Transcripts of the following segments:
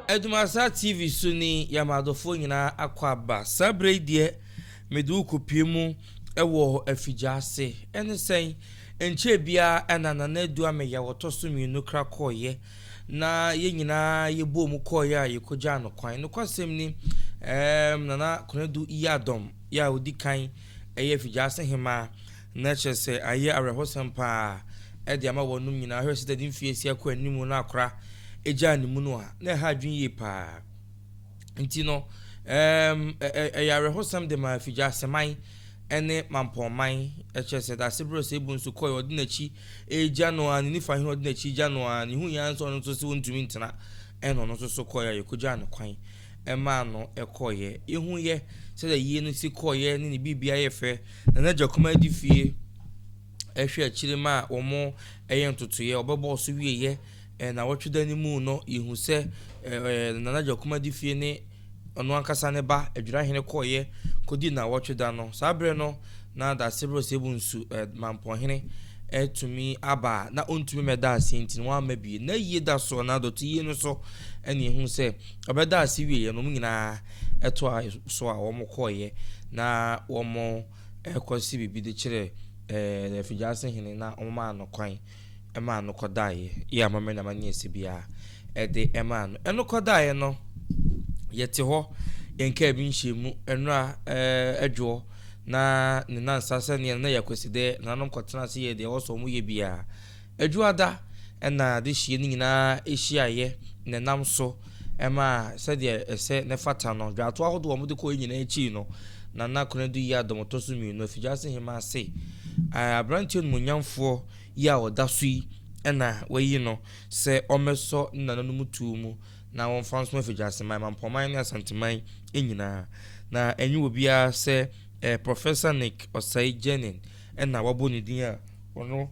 ADUMASA TV suni yamadofo nyina akwaba sabre die medu kopiemu ewo Effiduase ene sen enche bia enana du ameya wotoso mienu kra koye na ye nyina ye bom koye a yekoja no kwan no kwasem ni nana konedu iyadom ya odi kan Effiduasehene na chese aye arehosem pa e de ama wonum nyina hwe sitadi mfiesi akwa animu na akra eja animu no a na ha dwen ye pa nti no arehosem de ma Effiduaseman ene mampoman chese da sebro se bunsu koy odinachi eja no an ni fa hin odinachi ja no an hu yan so no so se wontumi ntena eno no so koy ya yekoja no kwan ema no ekoye ihu ye se da yie no si koye ni bibia ye fe na jakoma di fie ehwe akire ma omo eye ntotoye obebo so wieye na wotweda ni mu no ihu se na jakoma di fie ni ono ankasa ne ba adwira hene koye kodi na wotweda no sabre no na da sebro sebunsu mampo hene etumi aba na ontumi meda asinti no amabi na yie da so na doto yie no so ene hu se obeda asiwie no nyina eto so a wo koye na wo mo ekosi bibi de kire Effiduasehene na oma no kwan ema no kodaye ya mama na manye sibia ede ema no eno kodaye no yete ho yenka bi nhyiemu enra adwo na ne nansasa ne na yakoside nanom kotena se ye de woso mu ye bia adwoada na de hie nyina ehyiaye ne nam so ema se de ese ne fata no dwato ahodo wo mu de ko nyina echi no na konedu ya domotoso mi no Effiduasehene ase abrantion munyamfo ya odasui na wayi no se omeso nananom mutu mu na won France Effiduaseman mampoman na Asanteman enyina na enyi obia se Professor Nick Ossei-Gerning na waboni din a ono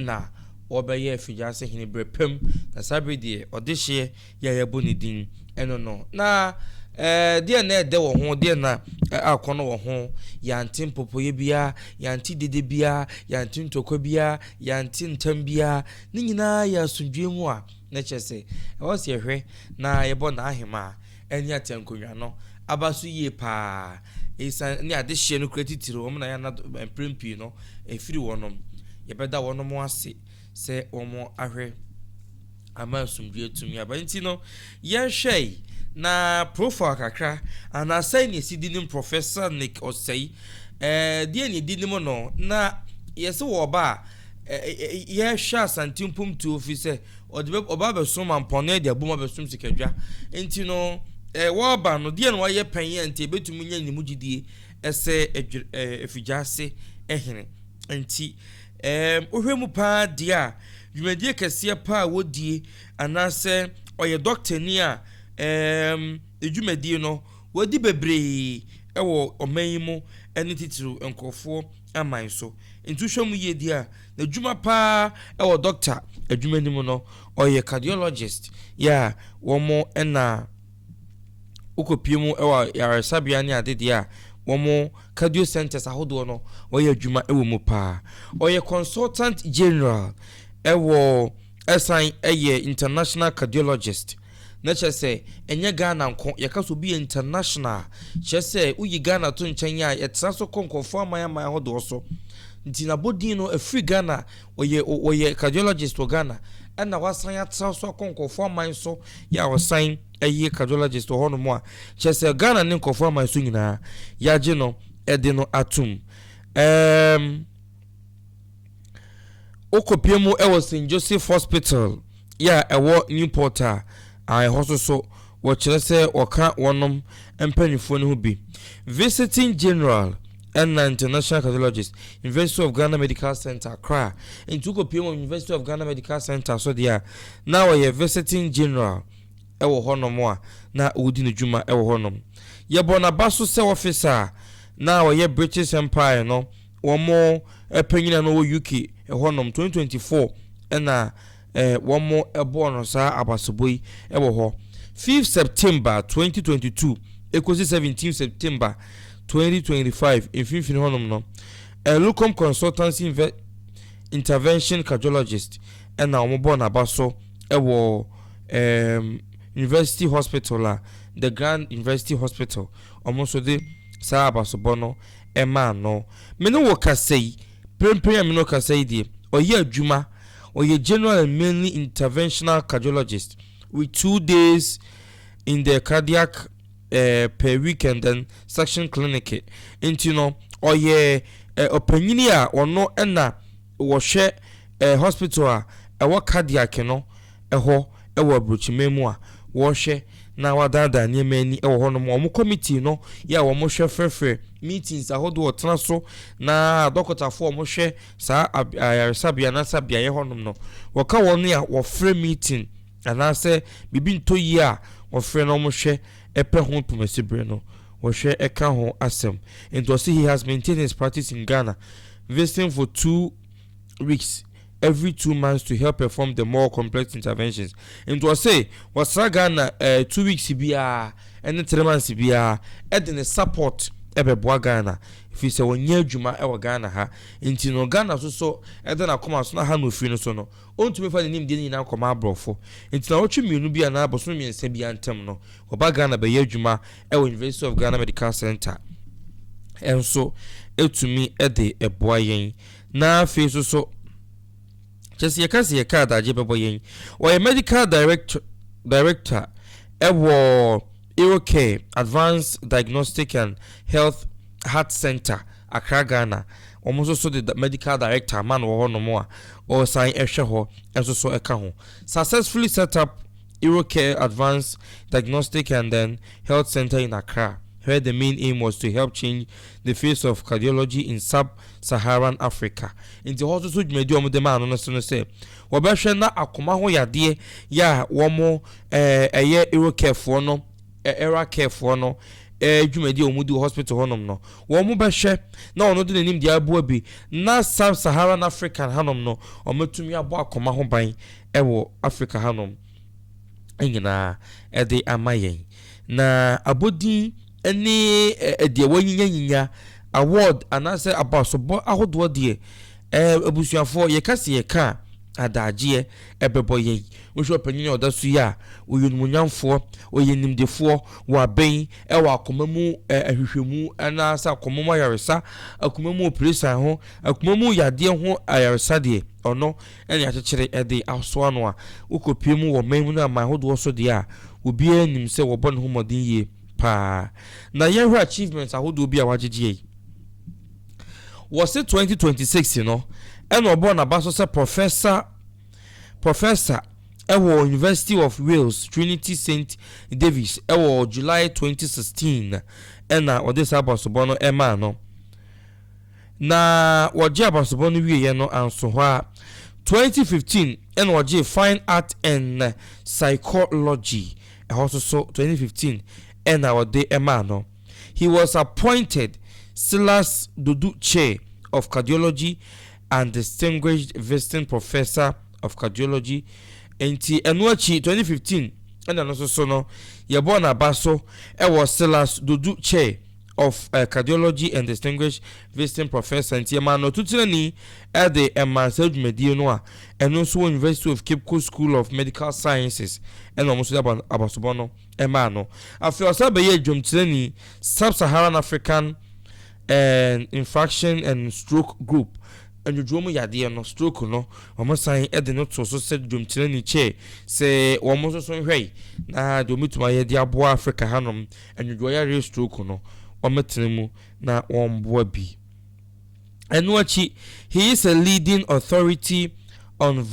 na obeye Effiduasehene brepem na sabedie odehye ya yaboni din eno no na dia na ede wo ho dia na akono wo ho yanti mpopoye bia yanti dede bia yanti ntokwa bia yanti ntambia ni nyina ya sundwe mu a na chese wose ehwe na yebo na ahema enya tenkonwa no abaso yie pa isa ni ade hye no kretitiro om na ya na prempi no efiri wonom yebeda wonom ase se omo ahwe ama sundwe tumi abanti no ye hwei na Prof akakra ana sai ni sidinim Professor Nick Ossei die ni dinim no na yese wo ba ye hwa santimpum tu office oba be so mampone de abuma be sum sikadwa enti no wo ba no die no waye panyen enti betumi nya nimu gidie ese Effiduasehene enti ohwemu pa dia dwumadie kese pa wodie anase oye doctor ni a edwumadie no wodi bebre ewo omanyimu ene titiri enkofo aman so entuhwemu yedi a na dwuma pa ewo doctor edwumanimu no oye cardiologist ya womo ena ukopiemu ewo yaresabia ne adede a womo cardio centers ahodo no oye adwuma ewo mu pa oye consultant general ewo esan eye international cardiologist na chese enye Ghana nko yakaso bi international chese uyi Ghana to nchen ya yetsa so konkofo amaya hodo so nti na bodin no afri Ghana oye cardiologist to Ghana na wasan ya tsa so konkofo amaya so ya wasan eye cardiologist to hono mo a chese Ghana ne konkofo amaya so nyina ya je no ede no atum okopiemu ewo St Joseph Hospital ya ewo Newport I hoso watchere se waka wonom empanifo ne ho bi visiting general and international cardiologist University of Ghana Medical Center Accra into kopiem University of Ghana Medical Center so dia now we visiting general ewo honom a na odi ne dwuma ewo honom ye bona baso se officer now we British Empire no womo epanyina no UK honom 2024 na one more ebono sa abasoboi ewo ho 5th September 2022 ekosi 17th September 2025 in finfin honum no locum consultancy intervention cardiologist and na omo bon abaso ewo University Hospital the Grand University Hospital almost de saa abasobɔ no ɛma no me no wo kasei prempren me no kasei die oye adwuma oye general and mainly interventional cardiologist with 2 days in the cardiac per weekend and section clinic into no oye opanyini a ono na wo hwe hospital a ɛwɔ cardiac no ɛhɔ ɛwɔ abrochimemu a wo hwe na wadada niema ani ɛwɔ hɔ no mo committee no ya wo mo hwe frɛfrɛ meetings ahodo otena so na dokotafo mo hwe saa ayaresabia na sabia ye hɔ no wɔka wɔn ya wo frɛ meeting anase bibi ntoyi a wo frɛ no mo hwe ɛpɛ ho pomasibre no wo hwe ɛka ho asɛm and to see he has maintained his practice in Ghana, visiting for 2 weeks every 2 months to help perform the more complex interventions. And to say was Ghana 2 weeks biya and 3 months biya and the support ebeboa Ghana if you say when adwuma ewa Ghana ha nti no Ghana so eden akoma so na ha no free no so no onto me fa the name de nyina akoma abrofo nti na wotwe mienu bia na aboso miensa bia ntem no oba Ghana be adwuma ewa University of Ghana Medical Center enso etumi ede eboa yen na fe so just yakasi yaka da je bebo yen or medical director ewo Eurocare Advanced Diagnostic and Health Heart Center Accra Ghana almost so the medical director man wo no mo or sign ehwe ho enso so eka ho successfully set up Eurocare Advanced Diagnostic and then Health Center in Accra, where the main aim was to help change the face of cardiology in sub-Saharan Africa. In the hospital media omo de man no so say wo be hwe na akoma ho yade ya wo mo eye Eurocare fo no era care for no dwumadi omudi hospital honom no wo mu behwe na ono de nanim dia abo abi na sub-Saharan African hanom no ometumi abo akoma ho ban ewo Africa hanom enyina ede amayen na abodi eni de wanyinya award anase abasobo ahodo de abusuafo yekase yeka adaje ebebo yen wo panyin odasu ya oyunmunyamfo oyenimdefo wa ben ewa akomamu ahwehwemu ana sa akomamu ayaresa akomamu operation ho akomamu yade ho ayaresa de ono ene akekere ede aso ano a ukopiem wo memu na mahodo so de a obi anim se wo bon homodin ye pa na yehwe achievements ahodo obi a wagegye was it 2026 you know and obo na baso se professor ewo University of Wales Trinity St Davis ewo July 2016 ena odesa baso no ema no na waje baso no wiye no anso ho a 2015 ena waje fine art and psychology also so 2015 ena wode ema no he was appointed Silas Dudu Chair of Cardiology and Distinguished Visiting Professor of Cardiology enti enuachi 2015 and also so no yebo na baso was Silas Dudu Chair of Cardiology and Distinguished Visiting Professor enti ma no tutirani at the Emanse Medie no a eno so University of Cape Coast School of Medical Sciences and almost abasobono ema no after osabe ye dwomtirani Sub-Saharan African and Infection and Stroke Group and you drum yade no stroke no omo san e de no to so said dwomtirani che say omo so hwei na do mituma ye de abo Africa hanom and you ya stroke no ometenemu na omboa bi enuachi he is a leading authority on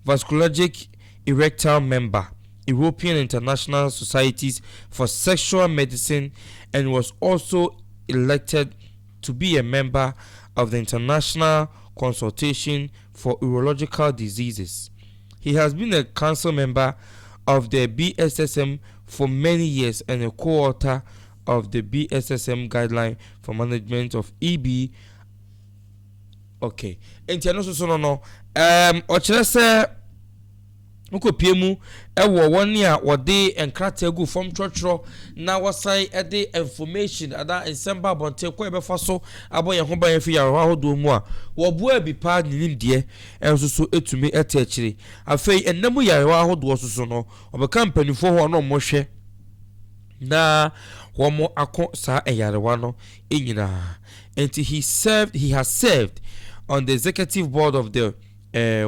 vasculogic erectile member European International Societies for Sexual Medicine and was also elected to be a member of the International Consultation for Urological Diseases. He has been a council member of the BSSM for many years and a co-author of the BSSM guideline for management of EB. Okay. Enti ano so no ochere se Nko piemu ewo woni a wode enkrata gu form trotro na wasai ede information ada ensemba bonte ko ebefa so aboye ho ban fi yarwa hodo mu a wo bua bi pa ninim de enso so etumi ete akire afei ennamu yarwa hodo so no obeka mpanifo ho no mo hwe na womo akọ sa eyarwa no enyina. And he has served on the executive board of the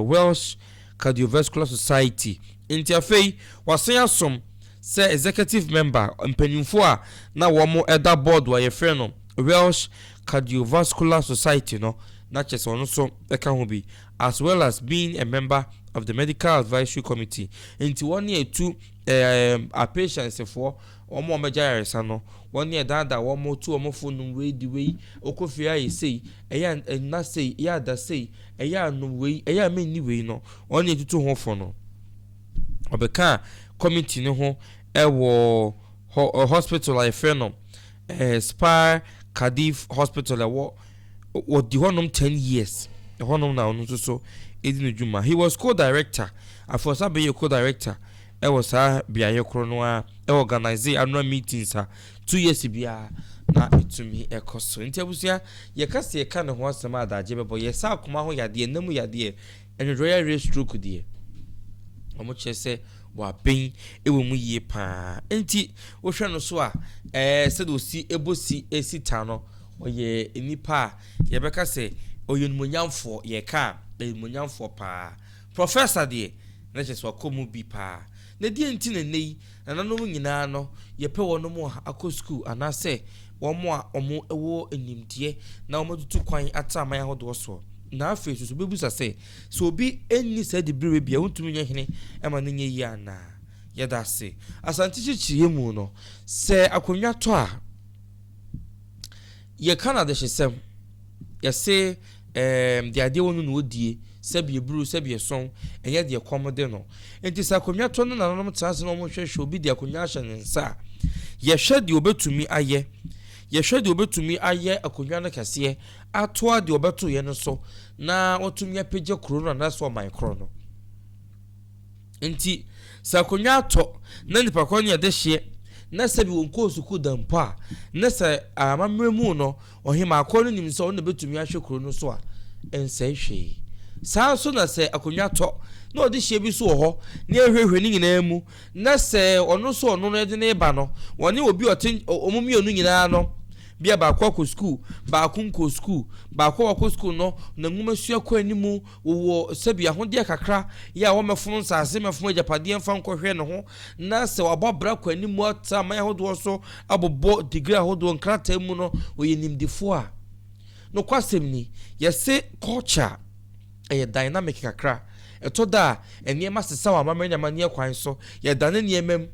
Welsh Cardiovascular Society. Interfei wasanya som say executive member mpanimfo a na womo eda board wa yefre no Welsh Cardiovascular Society no na chese ono so eka ho bi, as well as being a member of the medical advisory committee. Inti one year two a patients for omo meja no 1 year dada womo two omo phone we di we okofia ye say eya na say ya da say eya no we eya me ni we no 1 year tutu ho fo no obeka committee ne ho ewo hospital I friend no Spar Cardiff Hospital wo di honom 10 years honom na onu so edinu juma. He was co-director afosa be co-director was a biaye krono a organize annual meetings 2 years bia na etumi ekoso ntiabusia ye kase ye kan ho asema adaje bebo ye sa akoma ho yade namu yade en royal race stroke die omo chese wa ben ewo mu yie pa enti wo hwe no so a sedo si ebosi esita no oye enipa ye beka se oyenumunyamfo ye ka emunyanfo pa professor die na chese wa komu bi pa na die enti na nei na nanom nyina no ye pe wono mu akọ school anase womo a omo ewo enimdie na omo tutu kwan atama ya hodo so na afi so bebusa se so obi enni se de brewe bia wontumi nya hene e ma nenye yi ana ye da se Asante chichiye mu no se akonwa to a ye Canada hyesem ye se de ade wonu no odie sebie bru sebie son enye de komode no enti sa akonwa to no na no mtase no mo hwehwe obi de akonwa ahye nsa ye hwe de obetumi aye ye hwe de obetumi aye akonwa no kase atoa de obeto ye no so na otumi apege korona na so man krono enti sa akonwa to na nipa kwon ye de hye na sebi wonko suku dampa na se amamremu no ohima akọno nim so na betumi ahwe korona so a ense hwe saa so na se akonwa to na odi hye bi so ho na ehwehwe ni nyina mu na se ono so ono no de ne ba no woni obi otin omumi onu nyina no bia ba kwa school ba kunko school ba kwa school no na nguma sua kwa animu wo sebi ahode kakra ya wo mefon nsase mefon ajapade mfa nkohwe ne ho na se wabobra kwa animu ata ma yahodo so abobo degree ahodo nkrata mu no oyenimdefo a no kwasem ni yese culture dynamic kakra etoda eniema sesa wa mamanya manie kwan so ye dane niemem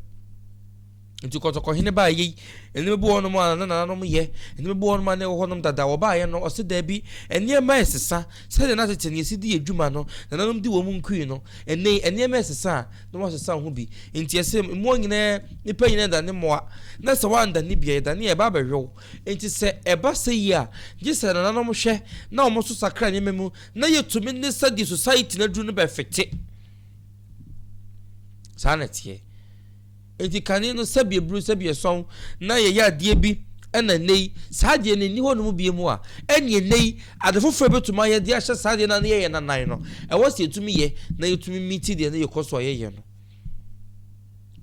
nti kotoko hene ba yi eni bu wono ma na nanom ye eni bu wono ma na wonom dada wo ba ye no ose da bi eniema esesa se de na tete ne sidi adwuma no nanom di wo mu nkui no eniema esesa no mo sesa ho bi nti ese mo nyina nipa nyina da ne moa na se wanda ni bia da ne e ba behwo nti se e ba se yi a gi se na nanom hwe na omo so sakra nyememu na yetumi ne sadi society na dru no be fete sanete enti kane no sabie bru sabie son na ye ya de bi ena nei saade ne ni hono mu bie mu a enie nei adefofo betuma ye de ahye saade na ye na nan no e wose etumi ye na yetumi miti de na ye koso ye no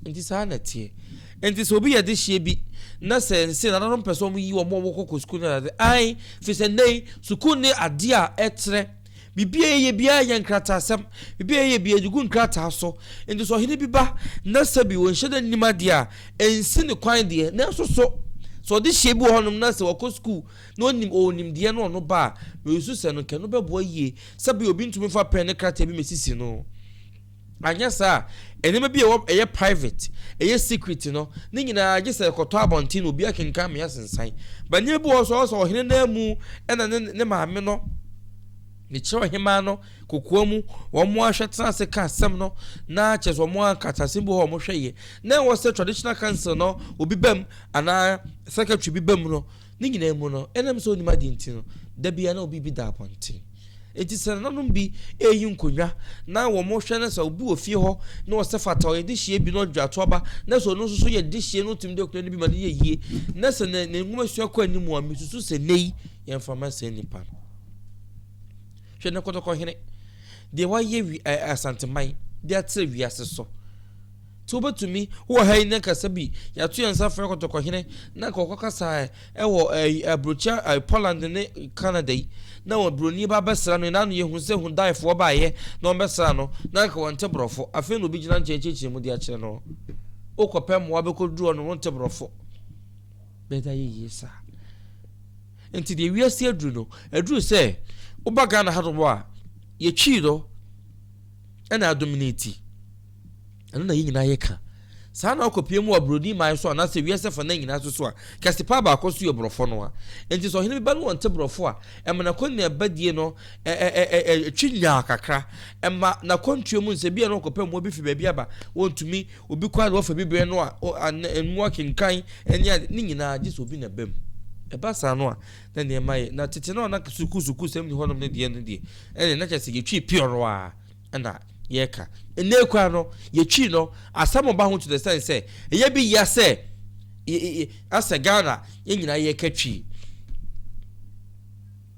enti sanete enti so bi ye de hye bi na se na non person mu yi wo mo kokko school na de ai fi se nei school ne ade a etre bibie ye bia ye nkrata asem bibie ye bia dugu nkrata aso enti so hene biba na sabi won hyeda nima dia ensi ne kwan de na so de hye bi honum na se wako school na onim de no no ba me su se no ke no bebo yie sabi obi ntumi fa pen ne krata bi mesisi no anya sa enema bi ye private ye secret no ni nyina age se koto abonti no obi akenka me asensan ba nye bi so hene na mu ena ne maame no ni chiro hima no kokoa mu wo mo ahwetena se ka asem no na cheso mo akatase bo ho mo hweye na wo se traditional council no obi bam ana secretary bi bam no ni nyina mu no enem so ni madi nti no da bia na obi bi da aponte enti se nanom bi eyi nkonwa na wo mo hwe na se obi ofie ho na wo se fata o de hie bi no dwato aba na so no so ye de hie no tim de okuna ni bi ma de yie na se na nguma sua kwa ni mu am susu se nei ye mfama se nipa hwe na kotoko hene de wa ye asanteman de atre wiase so to to me wo ha ina kasabi ya to yansa fra kotoko hene na kokoko sa wo abrocha Poland ne Canada na wo broni ba besra no na no ye hu se hu daifo ba ye na besra no na ka wonte brofo afi no bi gina nchechechi mu de akire no okopem wa be koduro no wonte brofo beta ye yesa enti de wiase aduru se ubaga na hado a ye chido na dominate anu na yina yeka saa na okopie mu obrodi mai so na se wiase fa na nyina so a kasipa ba akoso ye brofo no a enti so hene bi ba no wonte brofo a emna konni abadie no twinya kakra emma na kontue mu nse bia no okopem obi fi ba bia ba wontumi obi kwa wo fa bibre no a enmu akinkan enya ni nyina gise obi na bam eba sa no a na ne mai na tete no na suku sem ni honom ne de no de ene na chese ye twi pioro a na yeka enekwa no ye twi no asamo ba ho to the sense say ye bi ya say asa Ghana ye nyina ye ka twi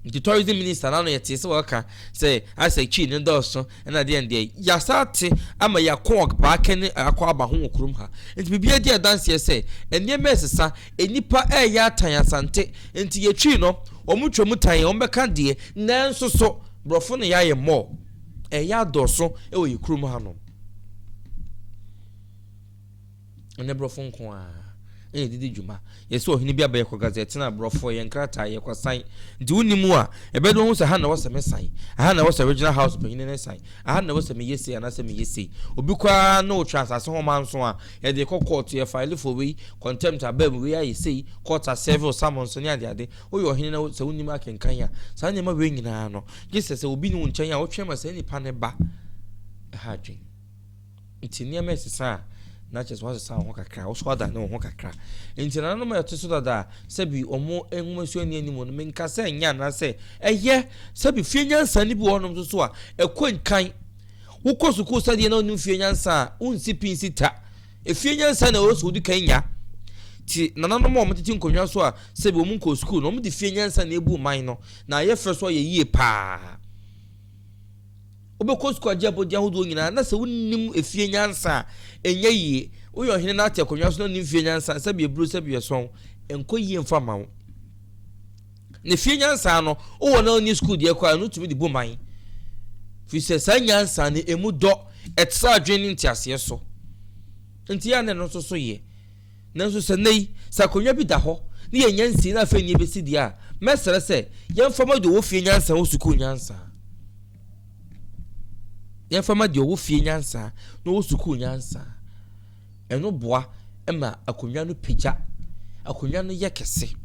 the tourism minister na no yete se waka say asa twi ne doso na de ende ya sate ama ya kog ba ken akwa aba ho okurum ha enti bibia dia dance say enie mesesa enipa ya atan asante enti ye twi no omutwom tan ombeka de nanso so brofo ne ya ye mo ya doso wo yikurum ha no ne brofo nko a didi djuma yeso ohini bia ba ye ko gazette na brofo ye nkrata ye ko san ndi unimu a ebedo hu se ha na wo se me san ha na wo se original house pe ne san ha na wo se me yesi ana se me yesi obi kwa no transase ho manso a ye de court ye file for we contempt abam we ayi sei court a several summons ne ade o yo ohini na se unimu akenkan ya san ne ma we nyina no gise se obi ni nchen ya wo twema se ni pa ne ba ha dwen ntinia mesesa na just was sa ho kakra wo so da na ho kakra enti na no ma yeto so da sabi omo enwumasu ani ani mo no menka se nya na se eye sabi fienyansa ni bi wonom so a ekwankan wo kosuku sade na onu fienyansa unsi pinsita fienyansa na wo so di kan nya ti na no mo titi nkonwa so a sabi omu ko school no mo di fienyansa na ebu man no na ye fe so ye yie pa obeko school ajabo dia hodo nyina na se wonnim efienyansa enye yie uyo hene na ate konwa so no nim fienyansa sabi ebru sabi yeson enko yie mfa mawo ne fienyansa no wo na oni school die kwa no tumi di boman fi se sanyansa ne emu do etsa adwene ntiase so nti ya ne no so ye nanso se nei sakonwa bi da ho ne yenyansi na afani besi dia mesere se yemfa ma do wo fienyansa wo school nyansa ya fama de owo fie nyansa no wo suku nyansa eno boa ema akonwa no pija akonwa no yekese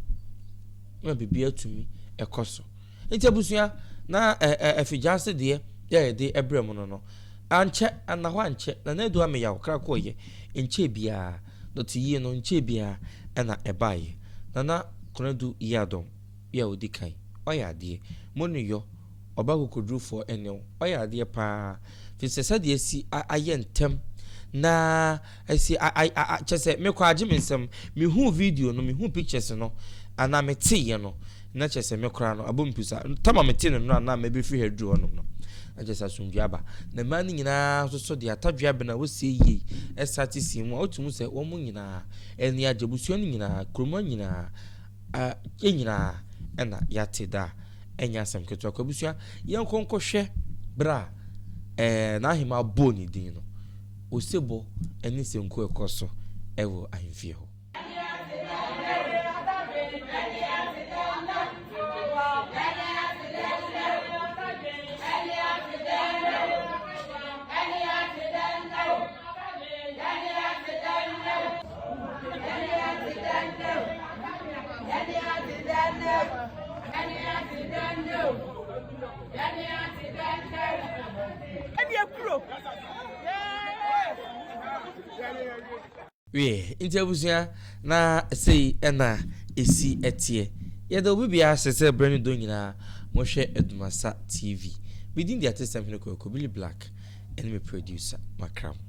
na bibia tumi ekoso enti abusua na Effiduase de ya de ebrem no anche anaho anche na na do ame ya okra ko ye enche bia no tiye no enche bia na ebaye na konadu iyadom ya odikai oya de moniyo oba kokodru for enel oya de pa fi se de si ayentem na esi chese me kwa agye mensem me hu video no me hu pictures no ana me tie no na chese me kra no abompusa tama me tie no na me be fi hedru no ajesa sundwaba na mani nyina so de atadwa be na wo sie yi esati si mu otumu se wo mu nyina eni ajebusuo nyina kromo nyina nyina na yateda enya asem keto akabusua yenkonko hwe bra na hima boni din no osebo eni senko ekoso ewo ahemfie ho we interbusia na sei ena esi etie ye da obi bia sese brand do nyina Moshe ADUMASA TV. Within the artist, I'm Billy Black, and my producer, Makram.